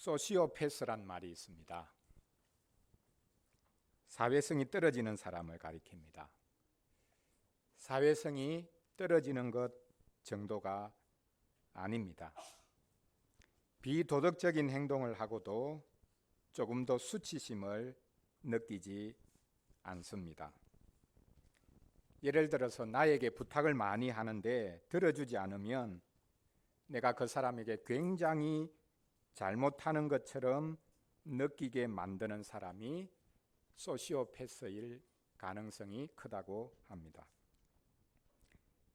소시오패스란 말이 있습니다. 사회성이 떨어지는 사람을 가리킵니다. 사회성이 떨어지는 것 정도가 아닙니다. 비도덕적인 행동을 하고도 조금 더 수치심을 느끼지 않습니다. 예를 들어서 나에게 부탁을 많이 하는데 들어주지 않으면 내가 그 사람에게 굉장히 잘못하는 것처럼 느끼게 만드는 사람이 소시오패스일 가능성이 크다고 합니다.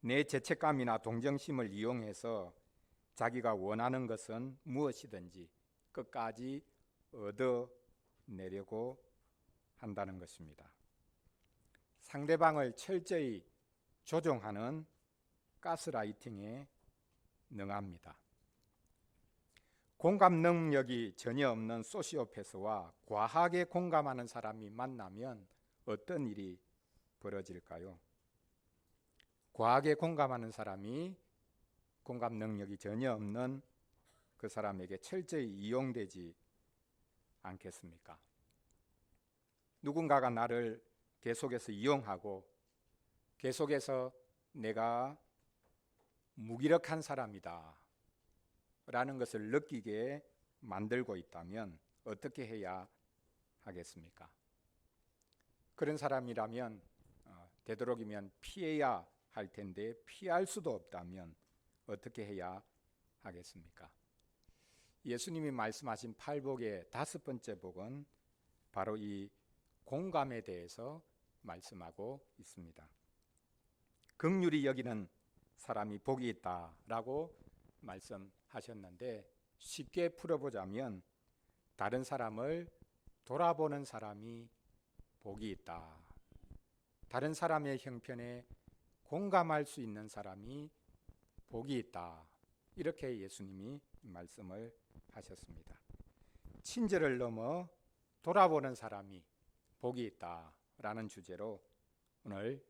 내 죄책감이나 동정심을 이용해서 자기가 원하는 것은 무엇이든지 끝까지 얻어내려고 한다는 것입니다. 상대방을 철저히 조종하는 가스라이팅에 능합니다. 공감 능력이 전혀 없는 소시오패스와 과하게 공감하는 사람이 만나면 어떤 일이 벌어질까요? 과하게 공감하는 사람이 공감 능력이 전혀 없는 그 사람에게 철저히 이용되지 않겠습니까? 누군가가 나를 계속해서 이용하고 계속해서 내가 무기력한 사람이다 라는 것을 느끼게 만들고 있다면 어떻게 해야 하겠습니까? 그런 사람이라면 되도록이면 피해야 할 텐데 피할 수도 없다면 어떻게 해야 하겠습니까? 예수님이 말씀하신 팔복의 5번째 복은 바로 이 공감에 대해서 말씀하고 있습니다. 긍휼히 여기는 사람이 복이 있다라고 말씀하셨는데 쉽게 풀어보자면 다른 사람을 돌아보는 사람이 복이 있다. 다른 사람의 형편에 공감할 수 있는 사람이 복이 있다. 이렇게 예수님이 말씀을 하셨습니다. 친절을 넘어 돌아보는 사람이 복이 있다라는 주제로 오늘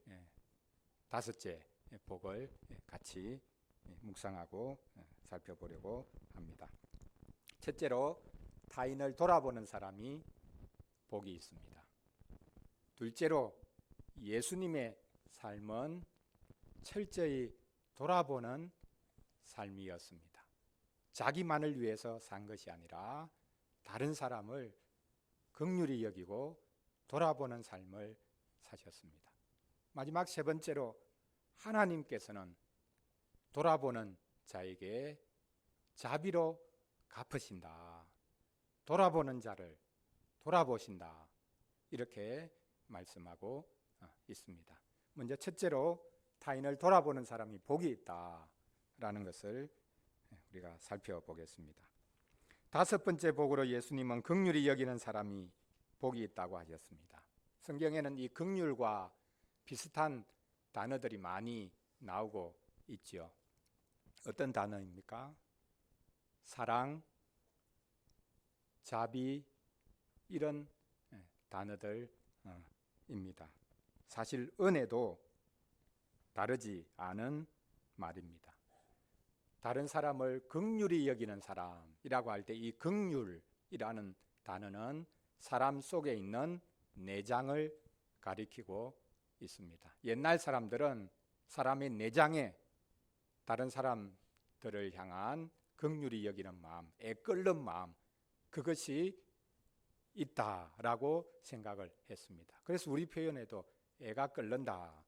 5째 복을 같이 묵상하고 살펴보려고 합니다. 첫째로 타인을 돌아보는 사람이 복이 있습니다. 둘째로 예수님의 삶은 철저히 돌아보는 삶이었습니다. 자기만을 위해서 산 것이 아니라 다른 사람을 긍휼히 여기고 돌아보는 삶을 사셨습니다. 마지막 세 번째로 하나님께서는 돌아보는 자에게 자비로 갚으신다. 돌아보는 자를 돌아보신다. 이렇게 말씀하고 있습니다. 먼저 첫째로 타인을 돌아보는 사람이 복이 있다라는 것을 우리가 살펴보겠습니다. 5번째 복으로 예수님은 긍휼히 여기는 사람이 복이 있다고 하셨습니다. 성경에는 이 긍휼과 비슷한 단어들이 많이 나오고 있죠. 어떤 단어입니까? 사랑, 자비 이런 단어들입니다. 사실 은혜도 다르지 않은 말입니다. 다른 사람을 긍휼히 여기는 사람이라고 할 때 이 긍휼이라는 단어는 사람 속에 있는 내장을 가리키고 있습니다. 옛날 사람들은 사람의 내장에 다른 사람들을 향한 긍휼히 여기는 마음, 애끓는 마음 그것이 있다라고 생각을 했습니다. 그래서 우리 표현에도 애가 끓는다,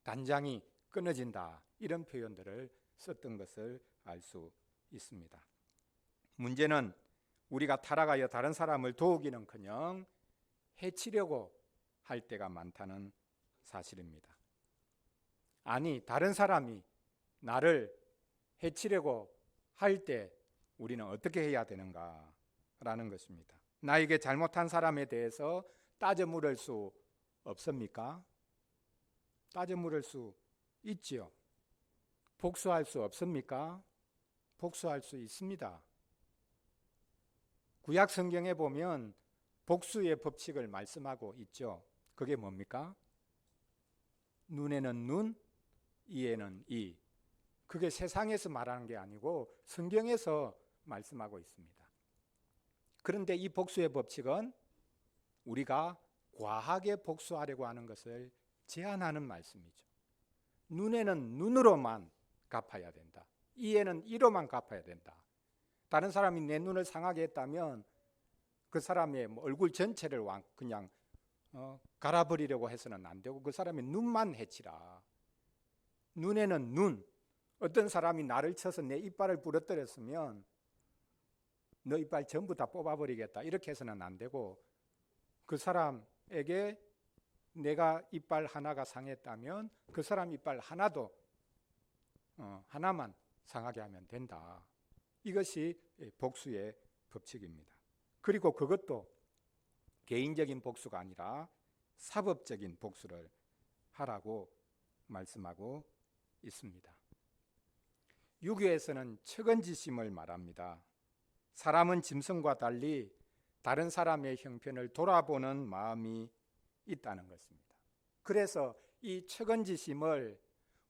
간장이 끊어진다 이런 표현들을 썼던 것을 알 수 있습니다. 문제는 우리가 타락하여 다른 사람을 도우기는커녕 해치려고 할 때가 많다는 사실입니다. 아니, 다른 사람이 나를 해치려고 할 때 우리는 어떻게 해야 되는가라는 것입니다. 나에게 잘못한 사람에 대해서 따져 물을 수 없습니까? 따져 물을 수 있지요. 복수할 수 없습니까? 복수할 수 있습니다. 구약 성경에 보면 복수의 법칙을 말씀하고 있죠. 그게 뭡니까? 눈에는 눈, 이에는 이. 그게 세상에서 말하는 게 아니고 성경에서 말씀하고 있습니다. 그런데 이 복수의 법칙은 우리가 과하게 복수하려고 하는 것을 제한하는 말씀이죠. 눈에는 눈으로만 갚아야 된다. 이에는 이로만 갚아야 된다. 다른 사람이 내 눈을 상하게 했다면 그 사람의 얼굴 전체를 그냥 갈아버리려고 해서는 안 되고 그 사람의 눈만 해치라. 눈에는 눈. 어떤 사람이 나를 쳐서 내 이빨을 부러뜨렸으면 너 이빨 전부 다 뽑아버리겠다. 이렇게 해서는 안 되고 그 사람에게 내가 이빨 하나가 상했다면 그 사람 이빨 하나만 상하게 하면 된다. 이것이 복수의 법칙입니다. 그리고 그것도 개인적인 복수가 아니라 사법적인 복수를 하라고 말씀하고 있습니다. 유교에서는 측은지심을 말합니다. 사람은 짐승과 달리 다른 사람의 형편을 돌아보는 마음이 있다는 것입니다. 그래서 이 측은지심을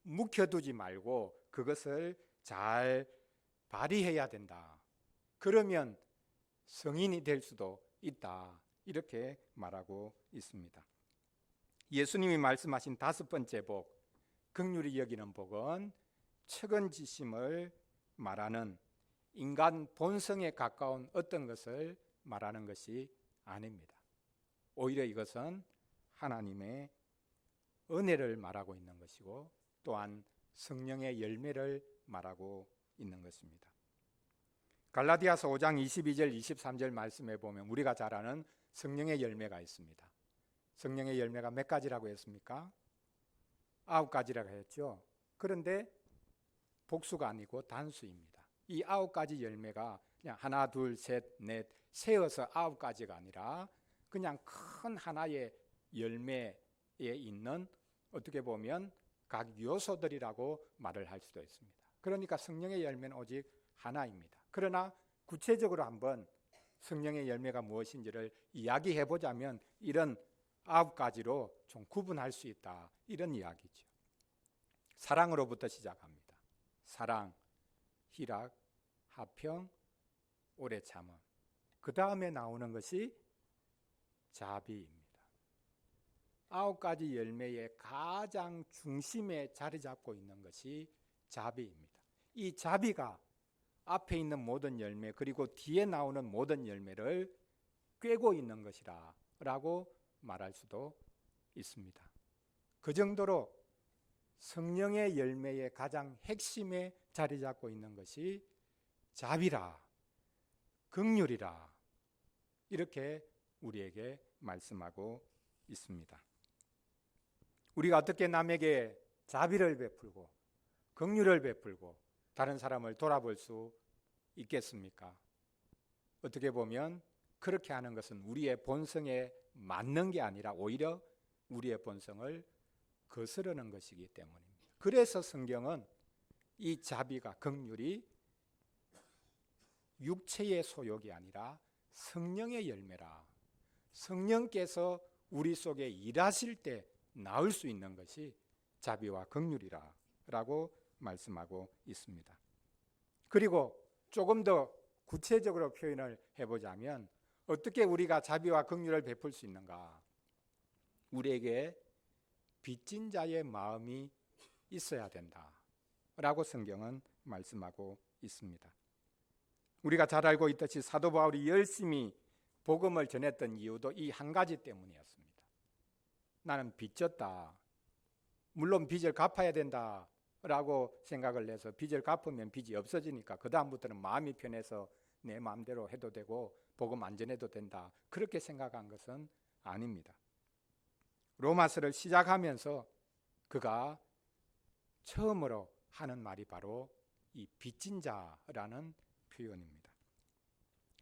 묵혀두지 말고 그것을 잘 발휘해야 된다. 그러면 성인이 될 수도 있다. 이렇게 말하고 있습니다. 예수님이 말씀하신 5번째 복, 긍휼히 여기는 복은 측은지심을 말하는 인간 본성에 가까운 어떤 것을 말하는 것이 아닙니다. 오히려 이것은 하나님의 은혜를 말하고 있는 것이고 또한 성령의 열매를 말하고 있는 것입니다. 갈라디아서 5장 22절 23절 말씀에 보면 우리가 잘 아는 성령의 열매가 있습니다. 성령의 열매가 몇 가지라고 했습니까? 9가지라고 했죠. 그런데 복수가 아니고 단수입니다. 이 9가지 열매가 그냥 하나, 둘, 셋, 넷 세어서 9가지가 아니라 그냥 큰 하나의 열매에 있는 어떻게 보면 각 요소들이라고 말을 할 수도 있습니다. 그러니까 성령의 열매는 오직 하나입니다. 그러나 구체적으로 한번 성령의 열매가 무엇인지를 이야기해 보자면 이런 9가지로 좀 구분할 수 있다. 이런 이야기죠. 사랑으로부터 시작합니다. 사랑, 희락, 화평, 오래 참음. 그 다음에 나오는 것이 자비입니다. 9가지 열매의 가장 중심에 자리 잡고 있는 것이 자비입니다. 이 자비가 앞에 있는 모든 열매 그리고 뒤에 나오는 모든 열매를 꿰고 있는 것이라 라고 말할 수도 있습니다. 그 정도로 성령의 열매의 가장 핵심에 자리 잡고 있는 것이 자비라, 긍휼이라 이렇게 우리에게 말씀하고 있습니다. 우리가 어떻게 남에게 자비를 베풀고 긍휼을 베풀고 다른 사람을 돌아볼 수 있겠습니까? 어떻게 보면 그렇게 하는 것은 우리의 본성에 맞는 게 아니라 오히려 우리의 본성을 거스르는 것이기 때문입니다. 그래서 성경은 이 자비가 긍휼이 육체의 소욕이 아니라 성령의 열매라. 성령께서 우리 속에 일하실 때 나올 수 있는 것이 자비와 긍휼이라 라고 말씀하고 있습니다. 그리고 조금 더 구체적으로 표현을 해보자면 어떻게 우리가 자비와 긍휼을 베풀 수 있는가? 우리에게 빚진 자의 마음이 있어야 된다 라고 성경은 말씀하고 있습니다. 우리가 잘 알고 있듯이 사도 바울이 열심히 복음을 전했던 이유도 이 한 가지 때문이었습니다. 나는 빚졌다. 물론 빚을 갚아야 된다 라고 생각을 해서 빚을 갚으면 빚이 없어지니까 그 다음부터는 마음이 편해서 내 마음대로 해도 되고 복음 안 전해도 된다 그렇게 생각한 것은 아닙니다. 로마서를 시작하면서 그가 처음으로 하는 말이 바로 이 빚진 자라는 표현입니다.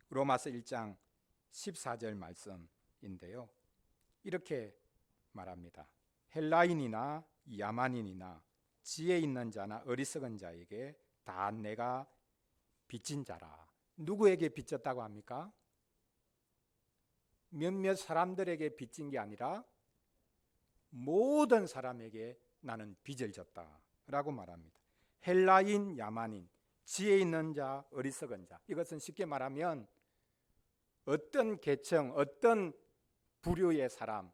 로마서 1장 14절 말씀인데요. 이렇게 말합니다. 헬라인이나 야만인이나 지혜 있는 자나 어리석은 자에게 다 내가 빚진 자라. 누구에게 빚졌다고 합니까? 몇몇 사람들에게 빚진 게 아니라 모든 사람에게 나는 빚을 졌다 라고 말합니다. 헬라인, 야만인, 지혜 있는 자, 어리석은 자. 이것은 쉽게 말하면 어떤 계층, 어떤 부류의 사람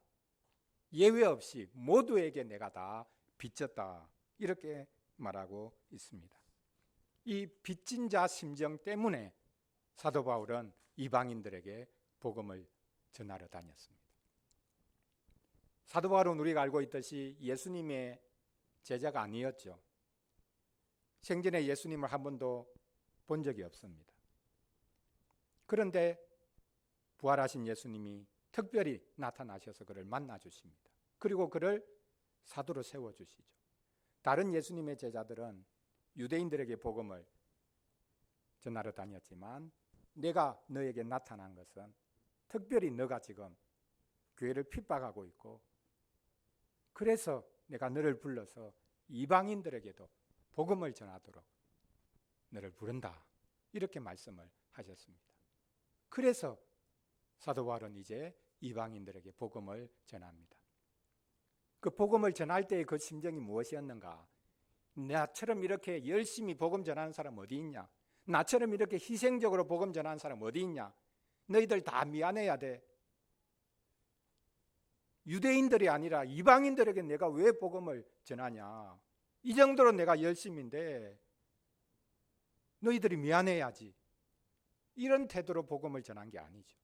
예외 없이 모두에게 내가 다 빚졌다, 이렇게 말하고 있습니다. 이 빚진 자 심정 때문에 사도 바울은 이방인들에게 복음을 전하러 다녔습니다. 사도 바울은 우리가 알고 있듯이 예수님의 제자가 아니었죠. 생전에 예수님을 한 번도 본 적이 없습니다. 그런데 부활하신 예수님이 특별히 나타나셔서 그를 만나 주십니다. 그리고 그를 사도로 세워주시죠. 다른 예수님의 제자들은 유대인들에게 복음을 전하러 다녔지만 내가 너에게 나타난 것은 특별히 너가 지금 교회를 핍박하고 있고 그래서 내가 너를 불러서 이방인들에게도 복음을 전하도록 너를 부른다, 이렇게 말씀을 하셨습니다. 그래서 사도 바울은 이제 이방인들에게 복음을 전합니다. 그 복음을 전할 때의 그 심정이 무엇이었는가? 나처럼 이렇게 열심히 복음 전하는 사람 어디 있냐? 나처럼 이렇게 희생적으로 복음 전하는 사람 어디 있냐? 너희들 다 미안해야 돼. 유대인들이 아니라 이방인들에게 내가 왜 복음을 전하냐? 이 정도로 내가 열심인데 너희들이 미안해야지. 이런 태도로 복음을 전한 게 아니죠.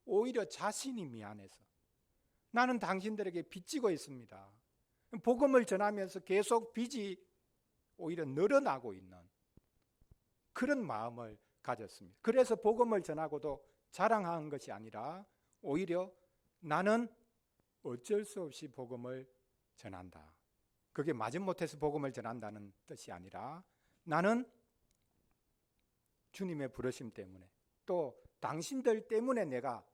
오히려 자신이 미안해서 나는 당신들에게 빚지고 있습니다. 복음을 전하면서 계속 빚이 오히려 늘어나고 있는 그런 마음을 가졌습니다. 그래서 복음을 전하고도 자랑하는 것이 아니라 오히려 나는 어쩔 수 없이 복음을 전한다. 그게 마지못해서 복음을 전한다는 뜻이 아니라 나는 주님의 부르심 때문에 또 당신들 때문에 내가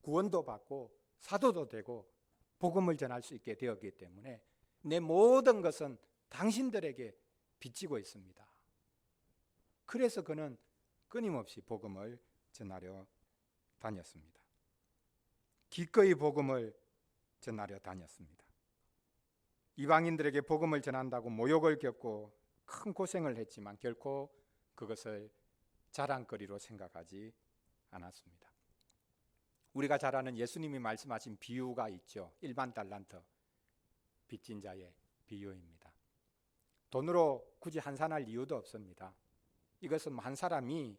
구원도 받고 사도도 되고 복음을 전할 수 있게 되었기 때문에 내 모든 것은 당신들에게 빚지고 있습니다. 그래서 그는 끊임없이 복음을 전하려 다녔습니다. 기꺼이 복음을 전하려 다녔습니다. 이방인들에게 복음을 전한다고 모욕을 겪고 큰 고생을 했지만 결코 그것을 자랑거리로 생각하지 않았습니다. 우리가 잘 아는 예수님이 말씀하신 비유가 있죠. 일반 달란트 빚진 자의 비유입니다. 돈으로 굳이 한산할 이유도 없습니다. 이것은 한 사람이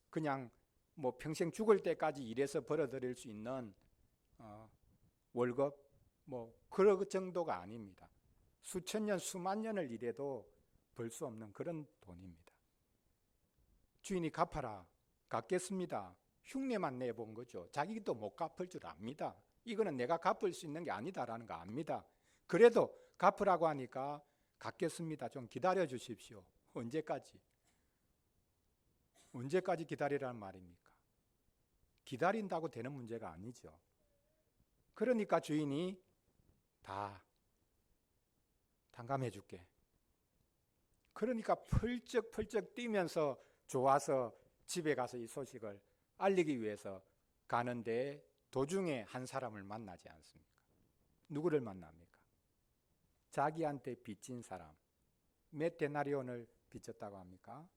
그냥 평생 죽을 때까지 일해서 벌어들일 수 있는 월급 그런 정도가 아닙니다. 수천 년, 수만 년을 일해도 벌 수 없는 그런 돈입니다. 주인이 갚아라, 갚겠습니다. 흉내만 내본 거죠. 자기도 못 갚을 줄 압니다. 이거는 내가 갚을 수 있는 게 아니다라는 거 압니다. 그래도 갚으라고 하니까 갚겠습니다. 좀 기다려 주십시오. 언제까지? 언제까지 기다리라는 말입니까? 기다린다고 되는 문제가 아니죠. 그러니까 주인이 다 탕감해 줄게. 그러니까 펄쩍펄쩍 뛰면서 좋아서 집에 가서 이 소식을 알리기 위해서 가는데 도중에 한 사람을 만나지 않습니까? 누구를 만납니까? 자기한테 빚진 사람. 몇 데나리온을 빚졌다고 합니까?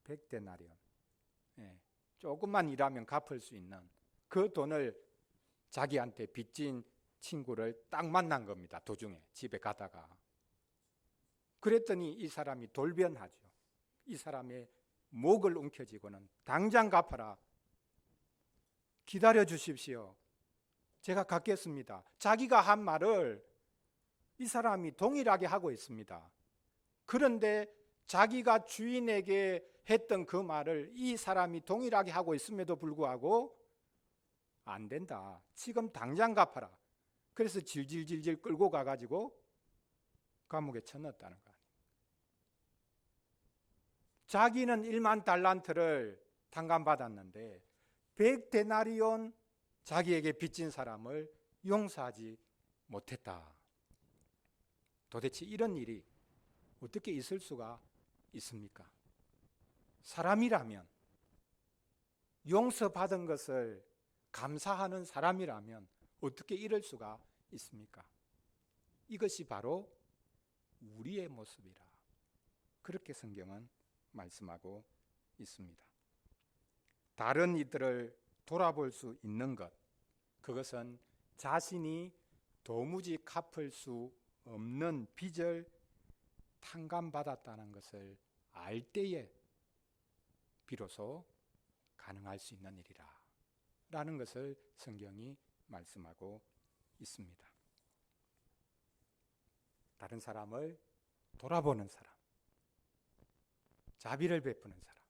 100데나리온. 조금만 일하면 갚을 수 있는 그 돈을 자기한테 빚진 친구를 딱 만난 겁니다. 도중에 집에 가다가. 그랬더니 이 사람이 돌변하죠. 이 사람의 목을 움켜쥐고는 당장 갚아라. 기다려 주십시오. 제가 갚겠습니다. 자기가 한 말을 이 사람이 동일하게 하고 있습니다. 그런데 자기가 주인에게 했던 그 말을 이 사람이 동일하게 하고 있음에도 불구하고 안 된다. 지금 당장 갚아라. 그래서 질질질질 끌고 가가지고 감옥에 쳐넣었다는 거 아니에요. 자기는 1만 달란트를 탕감받았는데 100데나리온 자기에게 빚진 사람을 용서하지 못했다. 도대체 이런 일이 어떻게 있을 수가 있습니까? 사람이라면, 용서받은 것을 감사하는 사람이라면 어떻게 이럴 수가 있습니까? 이것이 바로 우리의 모습이라. 그렇게 성경은 말씀하고 있습니다. 다른 이들을 돌아볼 수 있는 것, 그것은 자신이 도무지 갚을 수 없는 빚을 탕감받았다는 것을 알 때에 비로소 가능할 수 있는 일이라 라는 것을 성경이 말씀하고 있습니다. 다른 사람을 돌아보는 사람, 자비를 베푸는 사람,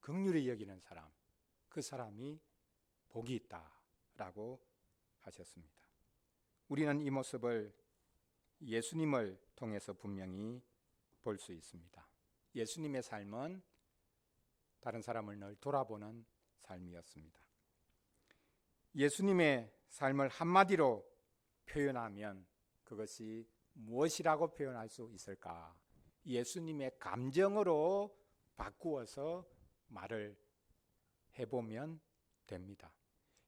긍휼히 여기는 사람, 그 사람이 복이 있다라고 하셨습니다. 우리는 이 모습을 예수님을 통해서 분명히 볼 수 있습니다. 예수님의 삶은 다른 사람을 늘 돌아보는 삶이었습니다. 예수님의 삶을 한마디로 표현하면 그것이 무엇이라고 표현할 수 있을까? 예수님의 감정으로 바꾸어서 말을 해보면 됩니다.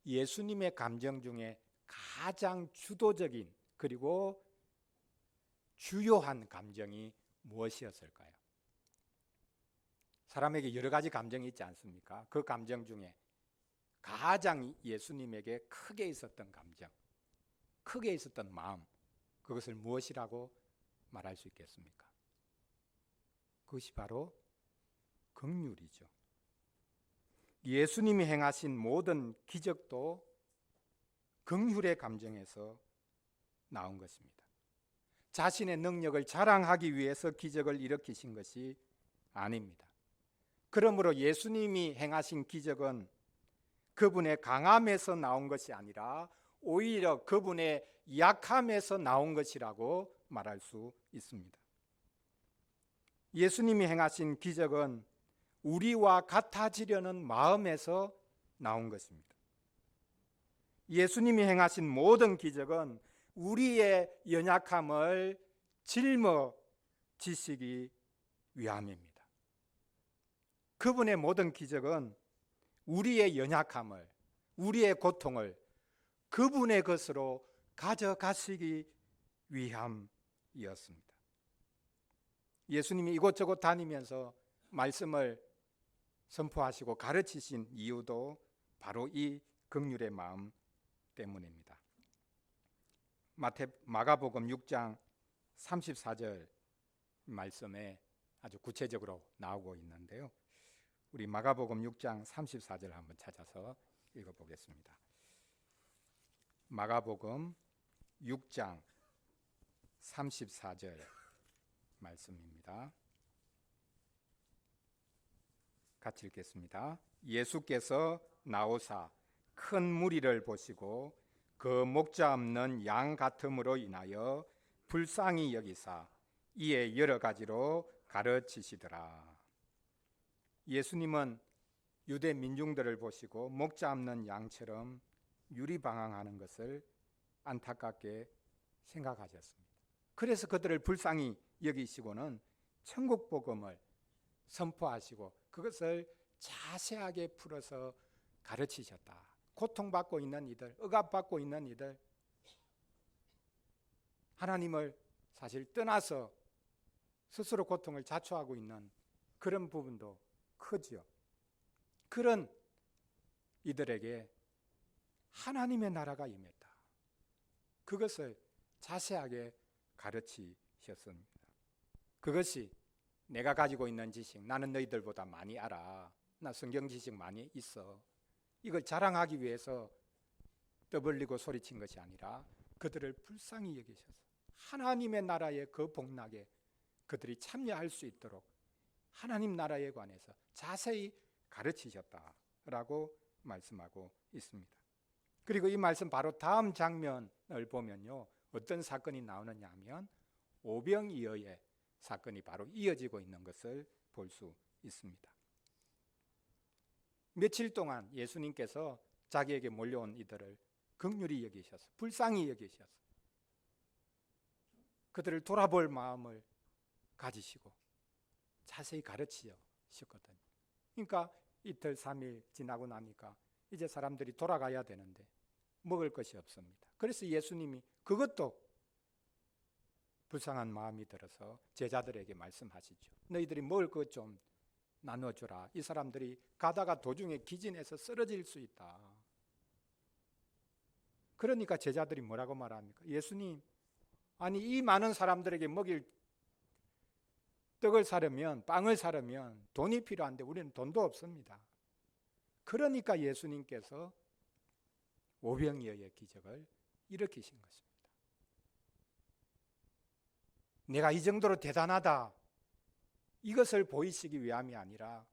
예수님의 감정 중에 가장 주도적인 그리고 주요한 감정이 무엇이었을까요? 사람에게 여러 가지 감정이 있지 않습니까? 그 감정 중에 가장 예수님에게 크게 있었던 감정, 크게 있었던 마음, 그것을 무엇이라고 말할 수 있겠습니까? 그것이 바로 긍휼이죠. 예수님이 행하신 모든 기적도 긍휼의 감정에서 나온 것입니다. 자신의 능력을 자랑하기 위해서 기적을 일으키신 것이 아닙니다. 그러므로 예수님이 행하신 기적은 그분의 강함에서 나온 것이 아니라 오히려 그분의 약함에서 나온 것이라고 말할 수 있습니다. 예수님이 행하신 기적은 우리와 같아지려는 마음에서 나온 것입니다. 예수님이 행하신 모든 기적은 우리의 연약함을 짊어지시기 위함입니다. 그분의 모든 기적은 우리의 연약함을, 우리의 고통을 그분의 것으로 가져가시기 위함이었습니다. 예수님이 이곳저곳 다니면서 말씀을 선포하시고 가르치신 이유도 바로 이 긍휼의 마음 때문입니다. 마가복음 6장 34절 말씀에 아주 구체적으로 나오고 있는데요. 우리 마가복음 6장 34절 한번 찾아서 읽어보겠습니다. 마가복음 6장 34절 말씀입니다. 같이 읽겠습니다. 예수께서 나오사 큰 무리를 보시고 그 목자 없는 양 같음으로 인하여 불쌍히 여기사 이에 여러 가지로 가르치시더라. 예수님은 유대 민중들을 보시고 목자 없는 양처럼 유리방황하는 것을 안타깝게 생각하셨습니다. 그래서 그들을 불쌍히 여기시고는 천국 복음을 선포하시고 그것을 자세하게 풀어서 가르치셨다. 고통받고 있는 이들, 억압받고 있는 이들, 하나님을 사실 떠나서 스스로 고통을 자초하고 있는 그런 부분도 크죠. 그런 이들에게 하나님의 나라가 임했다. 그것을 자세하게 가르치셨습니다. 그것이 내가 가지고 있는 지식, 나는 너희들보다 많이 알아, 나 성경 지식 많이 있어, 이걸 자랑하기 위해서 떠벌리고 소리친 것이 아니라 그들을 불쌍히 여기셔서 하나님의 나라의 그 복락에 그들이 참여할 수 있도록 하나님 나라에 관해서 자세히 가르치셨다라고 말씀하고 있습니다. 그리고 이 말씀 바로 다음 장면을 보면요, 어떤 사건이 나오느냐 하면 오병이어의 사건이 바로 이어지고 있는 것을 볼 수 있습니다. 며칠 동안 예수님께서 자기에게 몰려온 이들을 긍휼히 여기셔서 불쌍히 여기셔서 그들을 돌아볼 마음을 가지시고 자세히 가르치셨거든요. 그러니까 이틀 3일 지나고 나니까 이제 사람들이 돌아가야 되는데 먹을 것이 없습니다. 그래서 예수님이 그것도 불쌍한 마음이 들어서 제자들에게 말씀하시죠. 너희들이 먹을 것 좀 나눠주라. 이 사람들이 가다가 도중에 기진해서 쓰러질 수 있다. 그러니까 제자들이 뭐라고 말합니까? 예수님, 아니 이 많은 사람들에게 먹일 떡을 사려면, 빵을 사려면 돈이 필요한데 우리는 돈도 없습니다. 그러니까 예수님께서 오병이어의 기적을 일으키신 것입니다. 내가 이 정도로 대단하다, 이것을 보이시기 위함이 아니라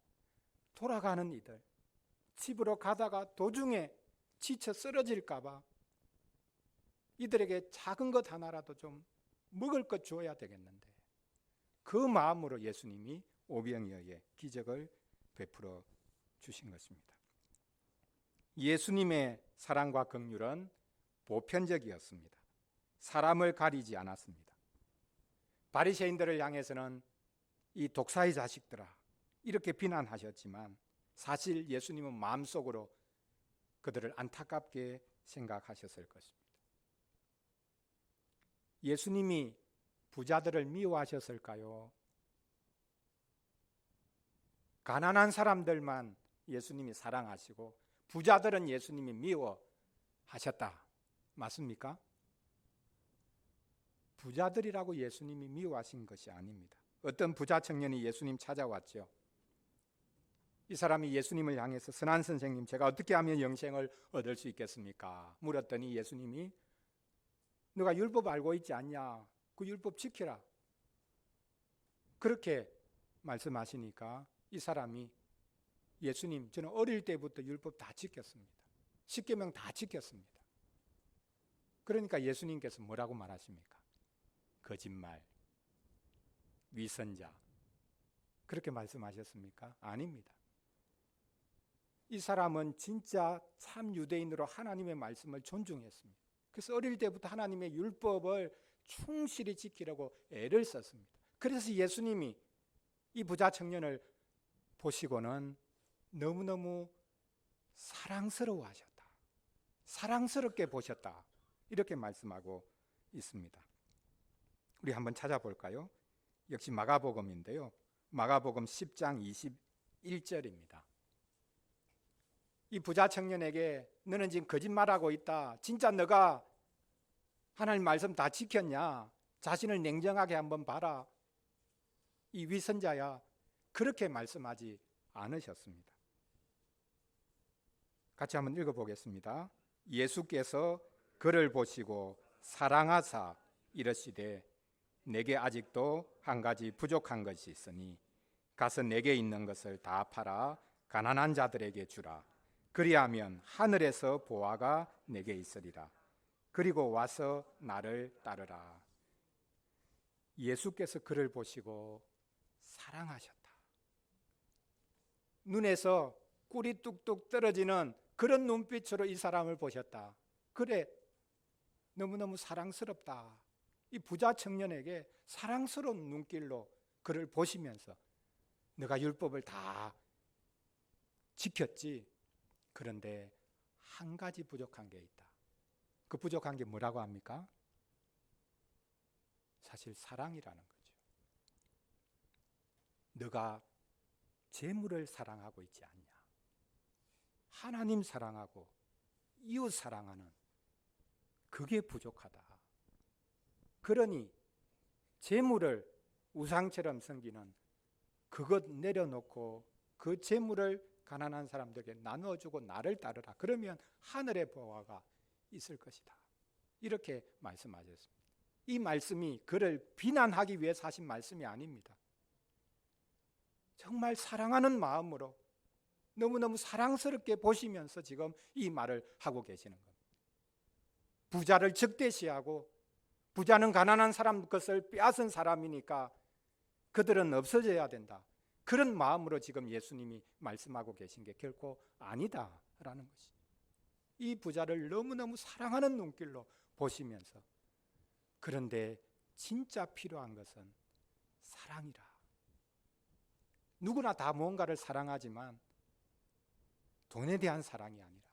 돌아가는 이들, 집으로 가다가 도중에 지쳐 쓰러질까 봐 이들에게 작은 것 하나라도 좀 먹을 것 주어야 되겠는데, 그 마음으로 예수님이 오병이어의 기적을 베풀어 주신 것입니다. 예수님의 사랑과 긍휼은 보편적이었습니다. 사람을 가리지 않았습니다. 바리새인들을 향해서는 이 독사의 자식들아 이렇게 비난하셨지만, 사실 예수님은 마음속으로 그들을 안타깝게 생각하셨을 것입니다. 예수님이 부자들을 미워하셨을까요? 가난한 사람들만 예수님이 사랑하시고 부자들은 예수님이 미워하셨다, 맞습니까? 부자들이라고 예수님이 미워하신 것이 아닙니다. 어떤 부자 청년이 예수님 찾아왔죠. 이 사람이 예수님을 향해서 선한 선생님, 제가 어떻게 하면 영생을 얻을 수 있겠습니까? 물었더니 예수님이 너가 율법 알고 있지 않냐? 그 율법 지키라. 그렇게 말씀하시니까 이 사람이 예수님, 저는 어릴 때부터 율법 다 지켰습니다. 10계명 다 지켰습니다. 그러니까 예수님께서 뭐라고 말하십니까? 거짓말, 위선자, 그렇게 말씀하셨습니까? 아닙니다. 이 사람은 진짜 참 유대인으로 하나님의 말씀을 존중했습니다. 그래서 어릴 때부터 하나님의 율법을 충실히 지키려고 애를 썼습니다. 그래서 예수님이 이 부자 청년을 보시고는 너무너무 사랑스러워하셨다, 사랑스럽게 보셨다, 이렇게 말씀하고 있습니다. 우리 한번 찾아볼까요? 역시 마가복음인데요, 마가복음 10장 21절입니다. 이 부자 청년에게 너는 지금 거짓말하고 있다, 진짜 너가 하나님 말씀 다 지켰냐, 자신을 냉정하게 한번 봐라, 이 위선자야, 그렇게 말씀하지 않으셨습니다. 같이 한번 읽어보겠습니다. 예수께서 그를 보시고 사랑하사 이르시되 내게 아직도 한 가지 부족한 것이 있으니 가서 내게 있는 것을 다 팔아 가난한 자들에게 주라. 그리하면 하늘에서 보화가 내게 있으리라. 그리고 와서 나를 따르라. 예수께서 그를 보시고 사랑하셨다. 눈에서 꿀이 뚝뚝 떨어지는 그런 눈빛으로 이 사람을 보셨다. 그래, 너무너무 사랑스럽다. 이 부자 청년에게 사랑스러운 눈길로 그를 보시면서 네가 율법을 다 지켰지. 그런데 한 가지 부족한 게 있다. 그 부족한 게 뭐라고 합니까? 사실 사랑이라는 거죠. 네가 재물을 사랑하고 있지 않냐. 하나님 사랑하고 이웃 사랑하는 그게 부족하다. 그러니 재물을 우상처럼 섬기는 그것 내려놓고 그 재물을 가난한 사람들에게 나눠주고 나를 따르라. 그러면 하늘의 보화가 있을 것이다. 이렇게 말씀하셨습니다. 이 말씀이 그를 비난하기 위해서 하신 말씀이 아닙니다. 정말 사랑하는 마음으로 너무너무 사랑스럽게 보시면서 지금 이 말을 하고 계시는 겁니다. 부자를 적대시하고 부자는 가난한 사람 것을 빼앗은 사람이니까 그들은 없어져야 된다. 그런 마음으로 지금 예수님이 말씀하고 계신 게 결코 아니다라는 것이죠. 이 부자를 너무너무 사랑하는 눈길로 보시면서 그런데 진짜 필요한 것은 사랑이라. 누구나 다 무언가를 사랑하지만 돈에 대한 사랑이 아니라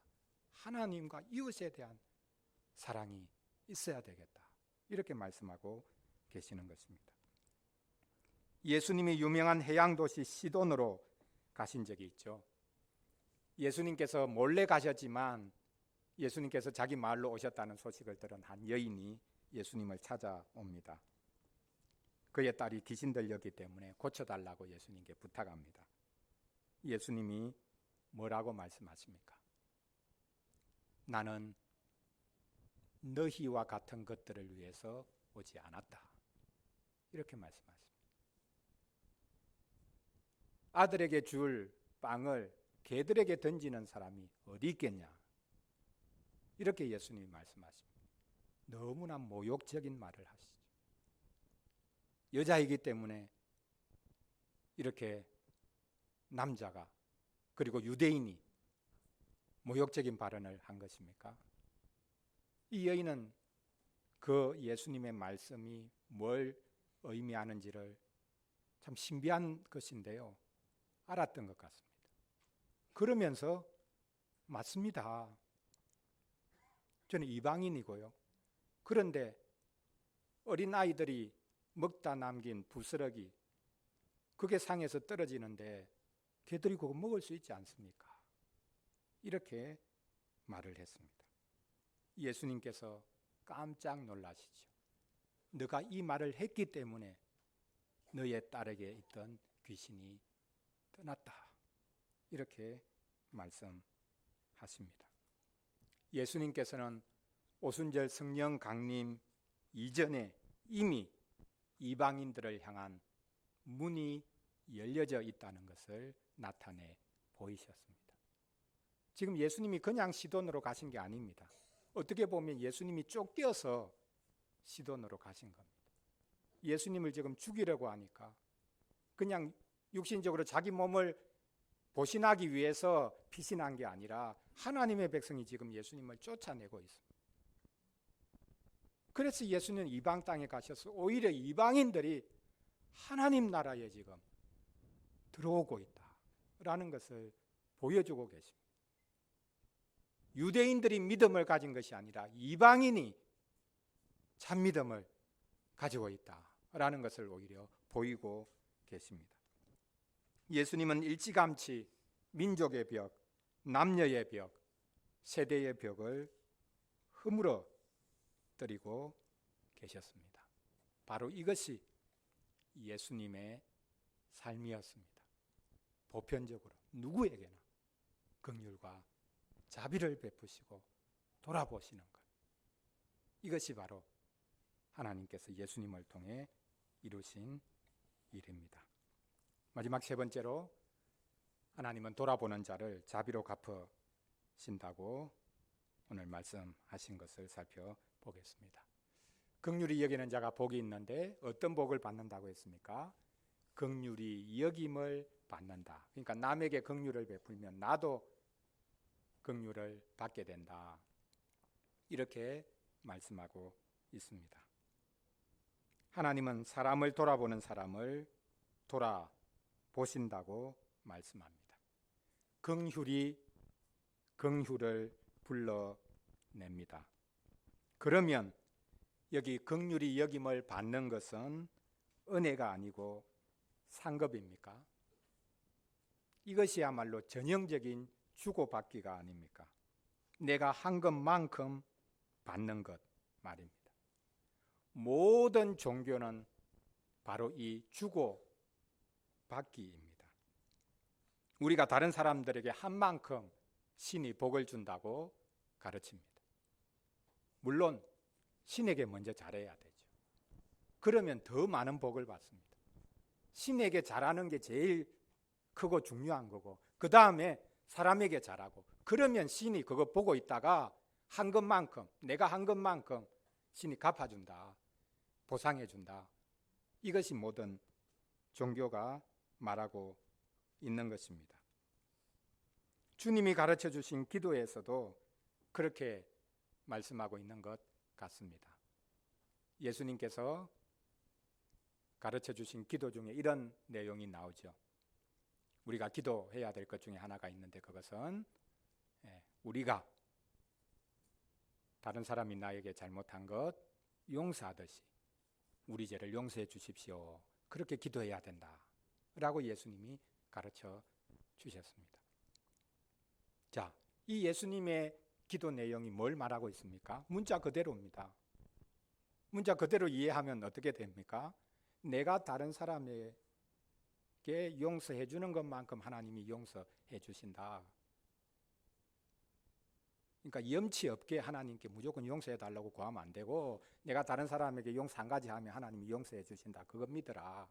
하나님과 이웃에 대한 사랑이 있어야 되겠다. 이렇게 말씀하고 계시는 것입니다. 예수님이 유명한 해양 도시 시돈으로 가신 적이 있죠. 예수님께서 몰래 가셨지만 예수님께서 자기 마을로 오셨다는 소식을 들은 한 여인이 예수님을 찾아옵니다. 그의 딸이 귀신 들렸기 때문에 고쳐달라고 예수님께 부탁합니다. 예수님이 뭐라고 말씀하십니까? 나는 너희와 같은 것들을 위해서 오지 않았다. 이렇게 말씀하십니다. 아들에게 줄 빵을 개들에게 던지는 사람이 어디 있겠냐? 이렇게 예수님이 말씀하십니다. 너무나 모욕적인 말을 하시죠. 여자이기 때문에 이렇게 남자가 그리고 유대인이 모욕적인 발언을 한 것입니까? 이 여인은 그 예수님의 말씀이 뭘 의미하는지를 참 신비한 것인데요, 알았던 것 같습니다. 그러면서 맞습니다. 저는 이방인이고요. 그런데 어린 아이들이 먹다 남긴 부스러기, 그게 상에서 떨어지는데 개들이 그거 먹을 수 있지 않습니까? 이렇게 말을 했습니다. 예수님께서 깜짝 놀라시죠. 너가 이 말을 했기 때문에 너의 딸에게 있던 귀신이 떠났다. 이렇게 말씀하십니다. 예수님께서는 오순절 성령 강림 이전에 이미 이방인들을 향한 문이 열려져 있다는 것을 나타내 보이셨습니다. 지금 예수님이 그냥 시돈으로 가신 게 아닙니다. 어떻게 보면 예수님이 쫓겨서 시돈으로 가신 겁니다. 예수님을 지금 죽이려고 하니까 그냥 육신적으로 자기 몸을 보신하기 위해서 피신한 게 아니라 하나님의 백성이 지금 예수님을 쫓아내고 있습니다. 그래서 예수님은 이방 땅에 가셔서 오히려 이방인들이 하나님 나라에 지금 들어오고 있다라는 것을 보여주고 계십니다. 유대인들이 믿음을 가진 것이 아니라 이방인이 참 믿음을 가지고 있다라는 것을 오히려 보이고 계십니다. 예수님은 일찌감치 민족의 벽, 남녀의 벽, 세대의 벽을 허물어 드리고 계셨습니다. 바로 이것이 예수님의 삶이었습니다. 보편적으로 누구에게나 긍휼과 자비를 베푸시고 돌아보시는 것, 이것이 바로 하나님께서 예수님을 통해 이루신 일입니다. 마지막 세 번째로, 하나님은 돌아보는 자를 자비로 갚으신다고 오늘 말씀하신 것을 살펴보겠습니다. 긍휼히 여기는 자가 복이 있는데 어떤 복을 받는다고 했습니까? 긍휼히 여김을 받는다. 그러니까 남에게 긍휼을 베풀면 나도 긍휼을 받게 된다. 이렇게 말씀하고 있습니다. 하나님은 사람을 돌아보는 사람을 돌아보신다고 말씀합니다. 긍휼이 긍휼을 불러냅니다. 그러면 여기 긍휼히 여김을 받는 것은 은혜가 아니고 상급입니까? 이것이야말로 전형적인 주고받기가 아닙니까? 내가 한 것만큼 받는 것 말입니다. 모든 종교는 바로 이 주고받기입니다. 우리가 다른 사람들에게 한 만큼 신이 복을 준다고 가르칩니다. 물론 신에게 먼저 잘해야 되죠. 그러면 더 많은 복을 받습니다. 신에게 잘하는 게 제일 크고 중요한 거고, 그 다음에 사람에게 잘하고, 그러면 신이 그거 보고 있다가 한 것만큼, 내가 한 것만큼 신이 갚아준다, 보상해준다. 이것이 모든 종교가 말하고 있는 것입니다. 주님이 가르쳐 주신 기도에서도 그렇게 말씀하고 있는 것 같습니다. 예수님께서 가르쳐 주신 기도 중에 이런 내용이 나오죠. 우리가 기도해야 될 것 중에 하나가 있는데, 그것은 우리가 다른 사람이 나에게 잘못한 것 용서하듯이 우리 죄를 용서해 주십시오. 그렇게 기도해야 된다 라고 예수님이 가르쳐 주셨습니다. 자, 이 예수님의 기도 내용이 뭘 말하고 있습니까? 문자 그대로입니다. 문자 그대로 이해하면 어떻게 됩니까? 내가 다른 사람에게 용서해 주는 것만큼 하나님이 용서해 주신다. 그러니까 염치 없게 하나님께 무조건 용서해 달라고 구하면 안 되고, 내가 다른 사람에게 용서 한 가지 하면 하나님이 용서해 주신다, 그거 믿어라.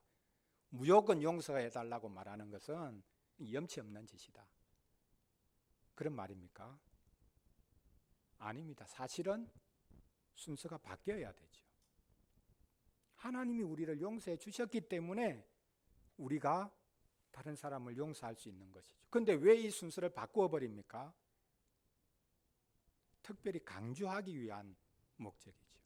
무조건 용서해 달라고 말하는 것은 염치 없는 짓이다, 그런 말입니까? 아닙니다. 사실은 순서가 바뀌어야 되죠. 하나님이 우리를 용서해 주셨기 때문에 우리가 다른 사람을 용서할 수 있는 것이죠. 그런데 왜 이 순서를 바꾸어 버립니까? 특별히 강조하기 위한 목적이죠.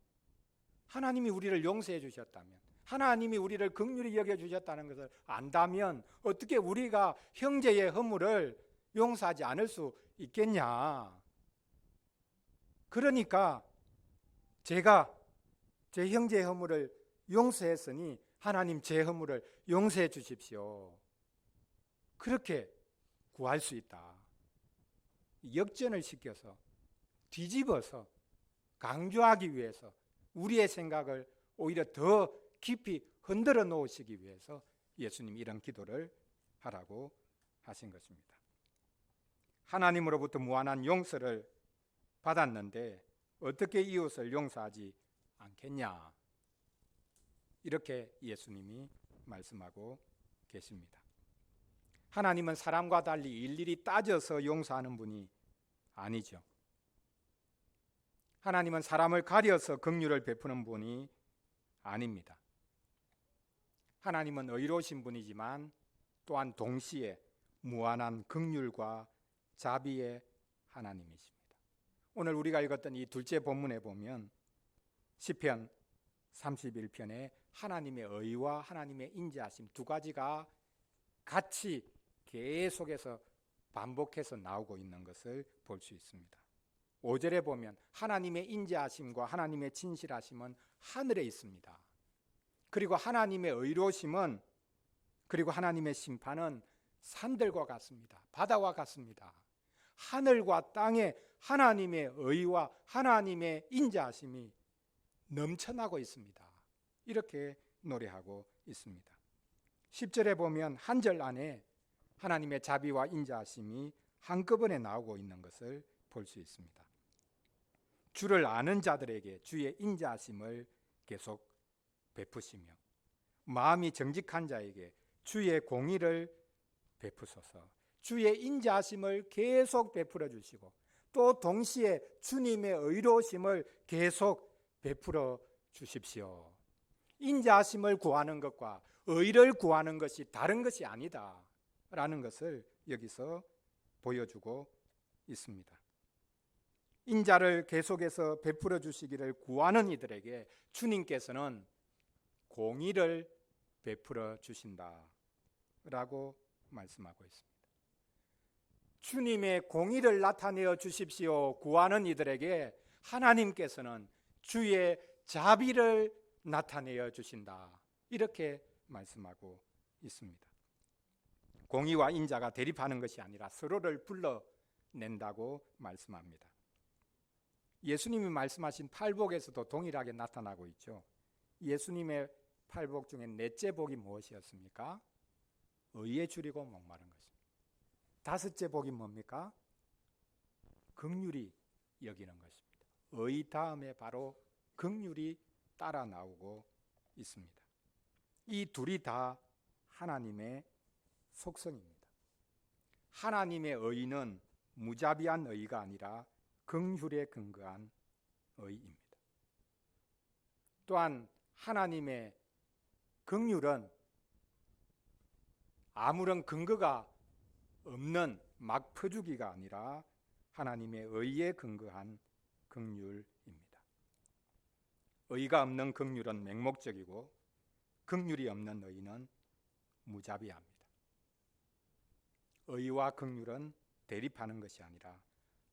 하나님이 우리를 용서해 주셨다면, 하나님이 우리를 긍휼히 여겨 주셨다는 것을 안다면 어떻게 우리가 형제의 허물을 용서하지 않을 수 있겠냐? 그러니까 제가 제 형제의 허물을 용서했으니 하나님 제 허물을 용서해 주십시오, 그렇게 구할 수 있다. 역전을 시켜서 뒤집어서 강조하기 위해서 우리의 생각을 오히려 더 깊이 흔들어 놓으시기 위해서 예수님이 이런 기도를 하라고 하신 것입니다. 하나님으로부터 무한한 용서를 받았는데 어떻게 이웃을 용서하지 않겠냐, 이렇게 예수님이 말씀하고 계십니다. 하나님은 사람과 달리 일일이 따져서 용서하는 분이 아니죠. 하나님은 사람을 가려서 긍휼을 베푸는 분이 아닙니다. 하나님은 의로우신 분이지만 또한 동시에 무한한 긍휼과 자비의 하나님이십니다. 오늘 우리가 읽었던 이 둘째 본문에 보면 시편 31편에 하나님의 의와 하나님의 인자하심 두 가지가 같이 계속해서 반복해서 나오고 있는 것을 볼 수 있습니다. 5절에 보면 하나님의 인자하심과 하나님의 진실하심은 하늘에 있습니다. 그리고 하나님의 의로우심은, 그리고 하나님의 심판은 산들과 같습니다. 바다와 같습니다. 하늘과 땅에 하나님의 의와 하나님의 인자하심이 넘쳐나고 있습니다. 이렇게 노래하고 있습니다. 10절에 보면 한 절 안에 하나님의 자비와 인자하심이 한꺼번에 나오고 있는 것을 볼 수 있습니다. 주를 아는 자들에게 주의 인자하심을 계속 베푸시며 마음이 정직한 자에게 주의 공의를 베푸소서. 주의 인자하심을 계속 베풀어 주시고 또 동시에 주님의 의로우심을 계속 베풀어 주십시오. 인자하심을 구하는 것과 의를 구하는 것이 다른 것이 아니다 라는 것을 여기서 보여주고 있습니다. 인자를 계속해서 베풀어 주시기를 구하는 이들에게 주님께서는 공의를 베풀어 주신다라고 말씀하고 있습니다. 주님의 공의를 나타내어 주십시오 구하는 이들에게 하나님께서는 주의 자비를 나타내어 주신다, 이렇게 말씀하고 있습니다. 공의와 인자가 대립하는 것이 아니라 서로를 불러낸다고 말씀합니다. 예수님이 말씀하신 팔복에서도 동일하게 나타나고 있죠. 예수님의 팔복 중에 넷째 복이 무엇이었습니까? 의에 줄이고 목마른 것입니다. 다섯째 복이 뭡니까? 긍휼히 여기는 것입니다. 의 다음에 바로 긍휼이 따라 나오고 있습니다. 이 둘이 다 하나님의 속성입니다. 하나님의 의는 무자비한 의가 아니라 긍휼에 근거한 의입니다. 또한 하나님의 긍휼은 아무런 근거가 없는 막 퍼주기가 아니라 하나님의 의에 근거한 긍휼입니다. 의가 없는 긍휼은 맹목적이고 긍휼이 없는 의는 무자비합니다. 의와 긍휼은 대립하는 것이 아니라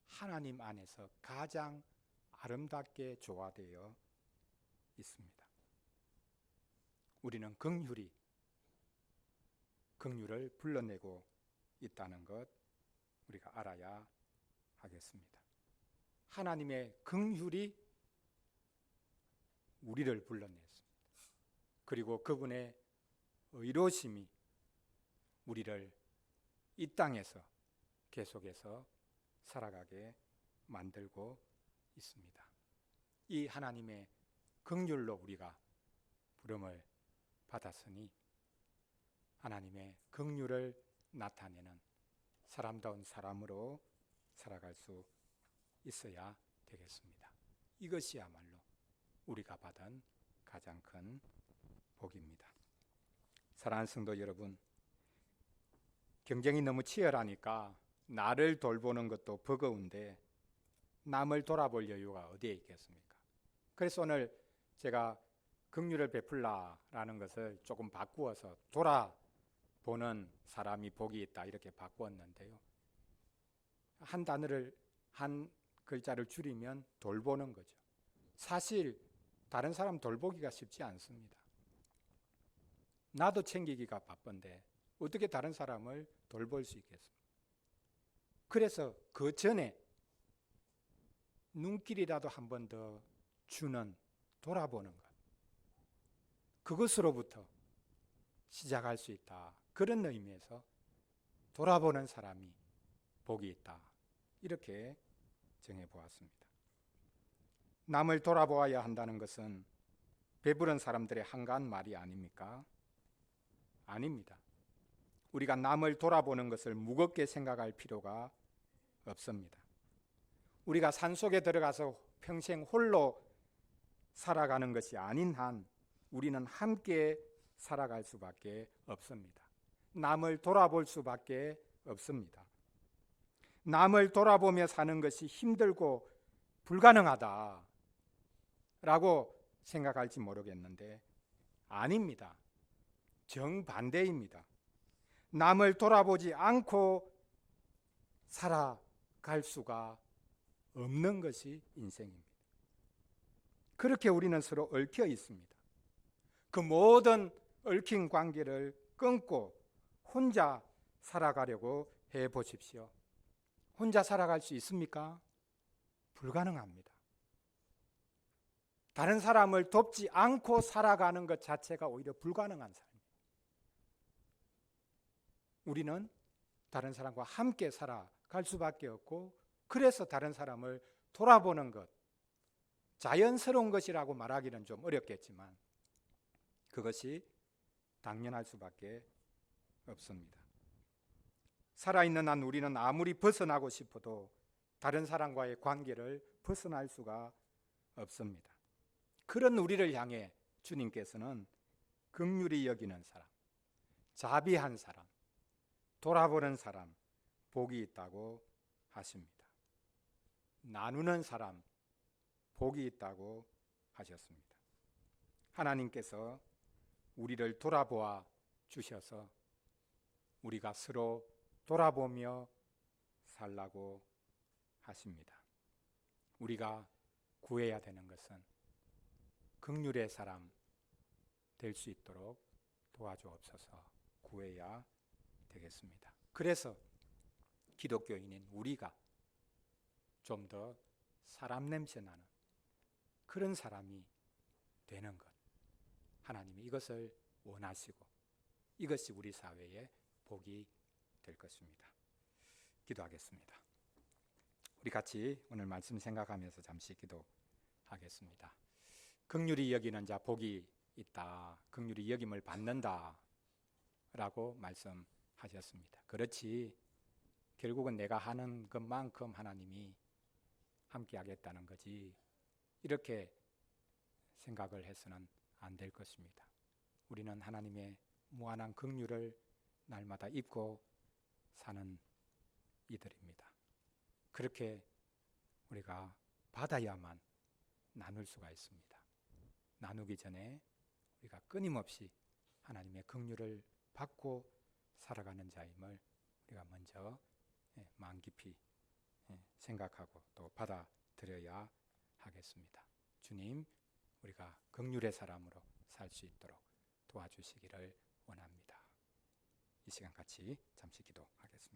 하나님 안에서 가장 아름답게 조화되어 있습니다. 우리는 긍휼을 불러내고 있다는 것 우리가 알아야 하겠습니다. 하나님의 긍휼이 우리를 불러냈습니다. 그리고 그분의 의로심이 우리를 이 땅에서 계속해서 살아가게 만들고 있습니다. 이 하나님의 긍휼로 우리가 부름을 받았으니 하나님의 긍휼을 나타내는 사람다운 사람으로 살아갈 수 있어야 되겠습니다. 이것이야말로 우리가 받은 가장 큰 복입니다. 사랑하는 성도 여러분, 경쟁이 너무 치열하니까 나를 돌보는 것도 버거운데 남을 돌아볼 여유가 어디에 있겠습니까? 그래서 오늘 제가 긍휼을 베풀라라는 것을 조금 바꾸어서 돌아보는 사람이 복이 있다 이렇게 바꾸었는데요. 한 단어를 한 글자를 줄이면 돌보는 거죠. 사실 다른 사람 돌보기가 쉽지 않습니다. 나도 챙기기가 바쁜데 어떻게 다른 사람을 돌볼 수 있겠습니까? 그래서 그 전에 눈길이라도 한 번 더 주는, 돌아보는 것, 그것으로부터 시작할 수 있다. 그런 의미에서 돌아보는 사람이 복이 있다. 이렇게 정해보았습니다. 남을 돌아보아야 한다는 것은 배부른 사람들의 한가한 말이 아닙니까? 아닙니다. 우리가 남을 돌아보는 것을 무겁게 생각할 필요가 없습니다. 우리가 산속에 들어가서 평생 홀로 살아가는 것이 아닌 한 우리는 함께 살아갈 수밖에 없습니다. 남을 돌아볼 수밖에 없습니다. 남을 돌아보며 사는 것이 힘들고 불가능하다라고 생각할지 모르겠는데 아닙니다. 정반대입니다. 남을 돌아보지 않고 살아갈 수가 없는 것이 인생입니다. 그렇게 우리는 서로 얽혀 있습니다. 그 모든 얽힌 관계를 끊고 혼자 살아가려고 해보십시오. 혼자 살아갈 수 있습니까? 불가능합니다. 다른 사람을 돕지 않고 살아가는 것 자체가 오히려 불가능한 삶입니다. 우리는 다른 사람과 함께 살아갈 수밖에 없고 그래서 다른 사람을 돌아보는 것, 자연스러운 것이라고 말하기는 좀 어렵겠지만 그것이 당연할 수밖에 없습니다. 살아있는 한 우리는 아무리 벗어나고 싶어도 다른 사람과의 관계를 벗어날 수가 없습니다. 그런 우리를 향해 주님께서는 긍휼히 여기는 사람, 자비한 사람, 돌아보는 사람, 복이 있다고 하십니다. 나누는 사람, 복이 있다고 하셨습니다. 하나님께서 우리를 돌아보아 주셔서 우리가 서로 돌아보며 살라고 하십니다. 우리가 구해야 되는 것은 긍휼의 사람 될 수 있도록 도와주옵소서 구해야 되겠습니다. 그래서 기독교인인 우리가 좀 더 사람 냄새 나는 그런 사람이 되는 것, 하나님이 이것을 원하시고 이것이 우리 사회의 복이 될 것입니다. 기도하겠습니다. 우리 같이 오늘 말씀 생각하면서 잠시 기도하겠습니다. 긍휼히 여기는 자 복이 있다. 긍휼히 여김을 받는다 라고 말씀하셨습니다. 그렇지, 결국은 내가 하는 것만큼 하나님이 함께 하겠다는 거지 이렇게 생각을 해서는 안 될 것입니다. 우리는 하나님의 무한한 긍휼을 날마다 입고 사는 이들입니다. 그렇게 우리가 받아야만 나눌 수가 있습니다. 나누기 전에 우리가 끊임없이 하나님의 긍휼을 받고 살아가는 자임을 우리가 먼저 마음 깊이 생각하고 또 받아들여야 하겠습니다. 주님, 우리가 긍휼의 사람으로 살 수 있도록 도와주시기를 원합니다. 이 시간 같이 잠시 기도하겠습니다.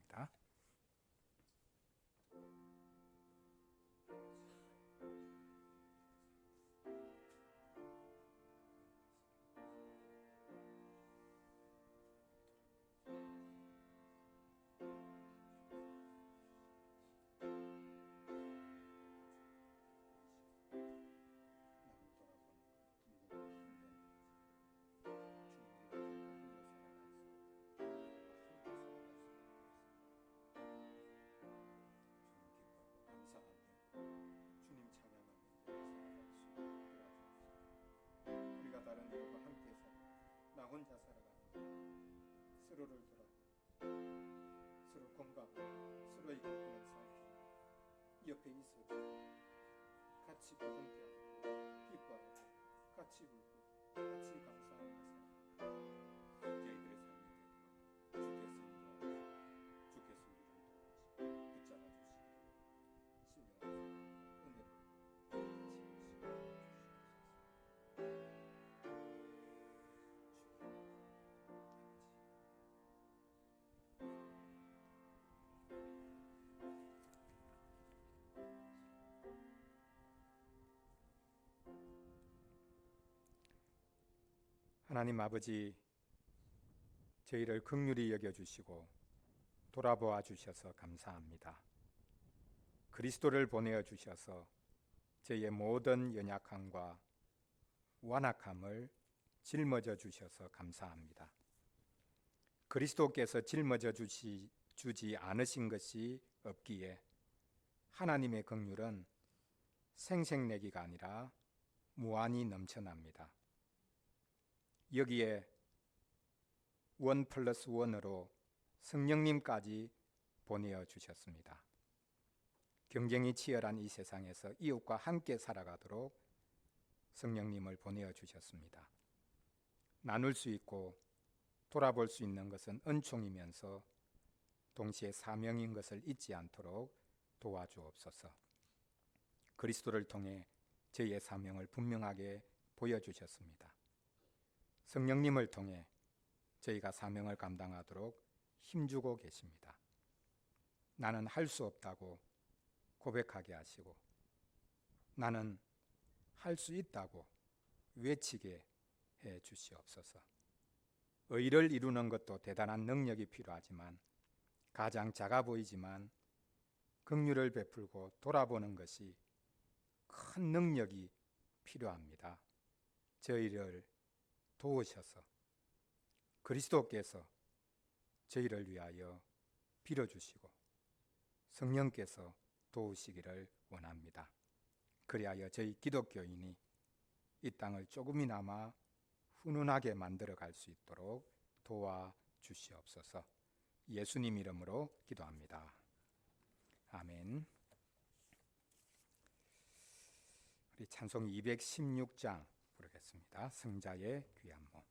서로를 돌아 서로 공감하고 서로에게 그런 사이 옆에 있어주고 같이 부둥켜안고 기뻐하고 같이 울고 같이 감사하면서 저희들의 삶이 되도록 주께서 우리를 붙잡아 주시기를 신령한 은혜를 같이 주시옵소서. 하나님 아버지, 저희를 긍휼히 여겨주시고 돌아보아 주셔서 감사합니다. 그리스도를 보내어 주셔서 저희의 모든 연약함과 완악함을 짊어져 주셔서 감사합니다. 그리스도께서 짊어져 주지 않으신 것이 없기에 하나님의 긍휼은 생색내기가 아니라 무한히 넘쳐납니다. 여기에 1+1으로 성령님까지 보내어 주셨습니다. 경쟁이 치열한 이 세상에서 이웃과 함께 살아가도록 성령님을 보내어 주셨습니다. 나눌 수 있고 돌아볼 수 있는 것은 은총이면서 동시에 사명인 것을 잊지 않도록 도와주옵소서. 그리스도를 통해 저희의 사명을 분명하게 보여주셨습니다. 성령님을 통해 저희가 사명을 감당하도록 힘주고 계십니다. 나는 할 수 없다고 고백하게 하시고 나는 할 수 있다고 외치게 해 주시옵소서. 의를 이루는 것도 대단한 능력이 필요하지만 가장 작아 보이지만 긍휼을 베풀고 돌아보는 것이 큰 능력이 필요합니다. 저희를 도우셔서 그리스도께서 저희를 위하여 빌어주시고 성령께서 도우시기를 원합니다. 그리하여 저희 기독교인이 이 땅을 조금이나마 훈훈하게 만들어 갈 수 있도록 도와주시옵소서. 예수님 이름으로 기도합니다. 아멘. 우리 찬송 216장 부르겠습니다. 승자의 귀한 몸.